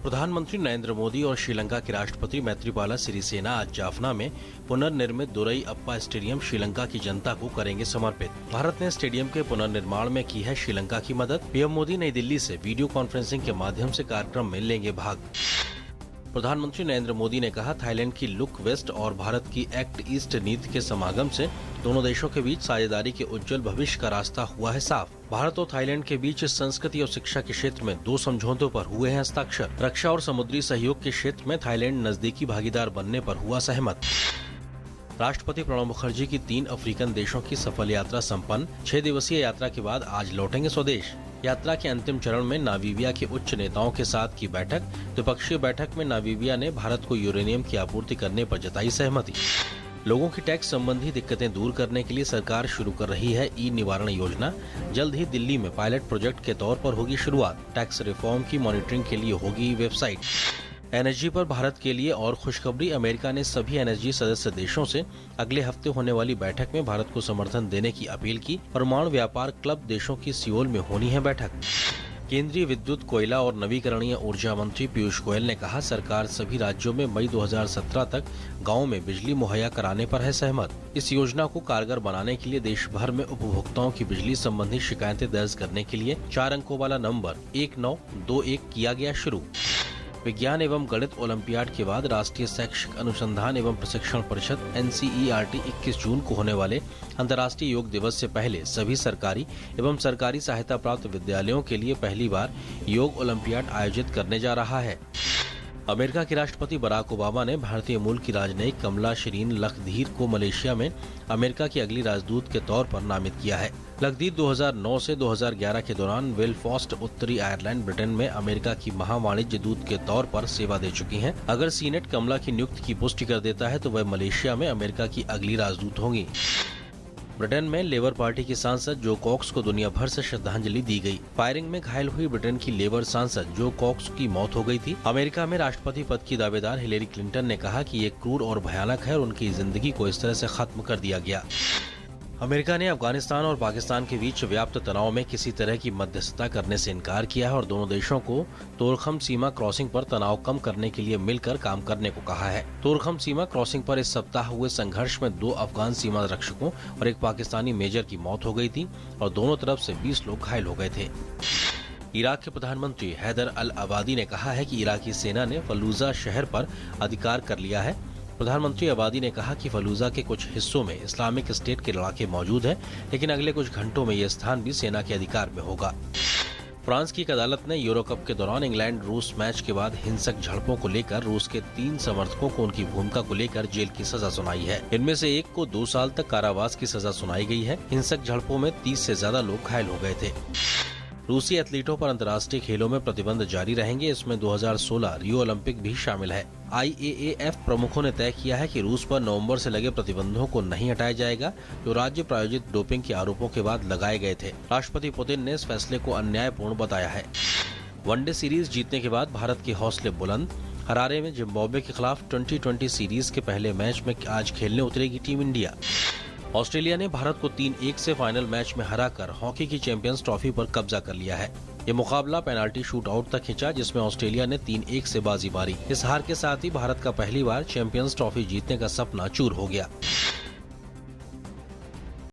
प्रधानमंत्री नरेंद्र मोदी और श्रीलंका के राष्ट्रपति मैत्रीपाला सिरिसेना आज जाफना में पुनर्निर्मित दुरई अप्पा स्टेडियम श्रीलंका की जनता को करेंगे समर्पित। भारत ने स्टेडियम के पुनर्निर्माण में की है श्रीलंका की मदद। पीएम मोदी नई दिल्ली से वीडियो कॉन्फ्रेंसिंग के माध्यम से कार्यक्रम में लेंगे भाग। प्रधानमंत्री नरेंद्र मोदी ने कहा, थाईलैंड की लुक वेस्ट और भारत की एक्ट ईस्ट नीति के समागम से दोनों देशों के बीच साझेदारी के उज्जवल भविष्य का रास्ता हुआ है साफ। भारत और थाईलैंड के बीच संस्कृति और शिक्षा के क्षेत्र में 2 समझौतों पर हुए हैं हस्ताक्षर। रक्षा और समुद्री सहयोग के क्षेत्र में थाईलैंड नजदीकी भागीदार बनने पर हुआ सहमत। राष्ट्रपति प्रणब मुखर्जी की 3 अफ्रीकन देशों की सफल यात्रा संपन्न। 6 दिवसीय यात्रा के बाद आज लौटेंगे स्वदेश। यात्रा के अंतिम चरण में नामीबिया के उच्च नेताओं के साथ की बैठक। द्विपक्षीय बैठक में नामीबिया ने भारत को यूरेनियम की आपूर्ति करने पर जताई सहमति। लोगों की टैक्स संबंधी दिक्कतें दूर करने के लिए सरकार शुरू कर रही है ई निवारण योजना। जल्द ही दिल्ली में पायलट प्रोजेक्ट के तौर पर होगी शुरुआत। टैक्स रिफॉर्म की मॉनिटरिंग के लिए होगी वेबसाइट। एनएसजी पर भारत के लिए और खुशखबरी, अमेरिका ने सभी एनएसजी सदस्य देशों से अगले हफ्ते होने वाली बैठक में भारत को समर्थन देने की अपील की। परमाणु व्यापार क्लब देशों की सियोल में होनी है बैठक। केंद्रीय विद्युत, कोयला और नवीकरणीय ऊर्जा मंत्री पीयूष गोयल ने कहा, सरकार सभी राज्यों में मई 2017 तक गांवों में बिजली मुहैया कराने पर है सहमत। इस योजना को कारगर बनाने के लिए देश भर में उपभोक्ताओं की बिजली संबंधी शिकायतें दर्ज करने के लिए 4 अंकों वाला नंबर 1921 किया गया शुरू। विज्ञान एवं गणित ओलंपियाड के बाद राष्ट्रीय शैक्षिक अनुसंधान एवं प्रशिक्षण परिषद NCERT 21 जून को होने वाले अंतर्राष्ट्रीय योग दिवस से पहले सभी सरकारी एवं सरकारी सहायता प्राप्त विद्यालयों के लिए पहली बार योग ओलंपियाड आयोजित करने जा रहा है। अमेरिका के राष्ट्रपति बराक ओबामा ने भारतीय मूल की राजनयिक कमला शिरीन लखधीर को मलेशिया में अमेरिका की अगली राजदूत के तौर पर नामित किया है। लखधीर 2009 से 2011 के दौरान बेलफास्ट, उत्तरी आयरलैंड, ब्रिटेन में अमेरिका की महावाणिज्य दूत के तौर पर सेवा दे चुकी हैं। अगर सीनेट कमला की नियुक्ति की पुष्टि कर देता है तो वह मलेशिया में अमेरिका की अगली राजदूत होंगी। ब्रिटेन में लेबर पार्टी की सांसद जो कॉक्स को दुनिया भर से श्रद्धांजलि दी गई। फायरिंग में घायल हुई ब्रिटेन की लेबर सांसद जो कॉक्स की मौत हो गई थी। अमेरिका में राष्ट्रपति पद की दावेदार हिलेरी क्लिंटन ने कहा कि ये क्रूर और भयानक है और उनकी जिंदगी को इस तरह से खत्म कर दिया गया। अमेरिका ने अफगानिस्तान और पाकिस्तान के बीच व्याप्त तनाव में किसी तरह की मध्यस्थता करने से इनकार किया है और दोनों देशों को तोरखम सीमा क्रॉसिंग पर तनाव कम करने के लिए मिलकर काम करने को कहा है। तोरखम सीमा क्रॉसिंग पर इस सप्ताह हुए संघर्ष में 2 अफगान सीमा रक्षकों और एक पाकिस्तानी मेजर की मौत हो गई थी और दोनों तरफ से 20 लोग घायल हो गए थे। इराक के प्रधानमंत्री हैदर अल अबादी ने कहा है कि इराकी सेना ने फलूजा शहर पर अधिकार कर लिया है। प्रधानमंत्री अबादी ने कहा कि फलूजा के कुछ हिस्सों में इस्लामिक स्टेट के लड़ाके मौजूद हैं, लेकिन अगले कुछ घंटों में यह स्थान भी सेना के अधिकार में होगा। फ्रांस की एक अदालत ने यूरो कप के दौरान इंग्लैंड रूस मैच के बाद हिंसक झड़पों को लेकर रूस के 3 समर्थकों को उनकी भूमिका को लेकर जेल की सजा सुनाई है। इनमें से एक को 2 साल तक कारावास की सजा सुनाई गई है। हिंसक झड़पों में 30 से ज्यादा लोग घायल हो गए थे। रूसी एथलीटों पर अंतर्राष्ट्रीय खेलों में प्रतिबंध जारी रहेंगे। इसमें 2016 रियो ओलंपिक भी शामिल है। IAAF प्रमुखों ने तय किया है कि रूस पर नवंबर से लगे प्रतिबंधों को नहीं हटाया जाएगा, जो राज्य प्रायोजित डोपिंग के आरोपों के बाद लगाए गए थे। राष्ट्रपति पुतिन ने इस फैसले को अन्यायपूर्ण बताया है। वनडे सीरीज जीतने के बाद भारत के हौसले बुलंद। हरारे में जिम्बाब्वे के खिलाफ 2020 सीरीज के पहले मैच में आज खेलने उतरेगी टीम इंडिया। ऑस्ट्रेलिया ने भारत को 3-1 से फाइनल मैच में हराकर हॉकी की चैंपियंस ट्रॉफी पर कब्जा कर लिया है। ये मुकाबला पेनाल्टी शूट आउट तक खिंचा, जिसमें ऑस्ट्रेलिया ने 3-1 से बाजी मारी। इस हार के साथ ही भारत का पहली बार चैंपियंस ट्रॉफी जीतने का सपना चूर हो गया।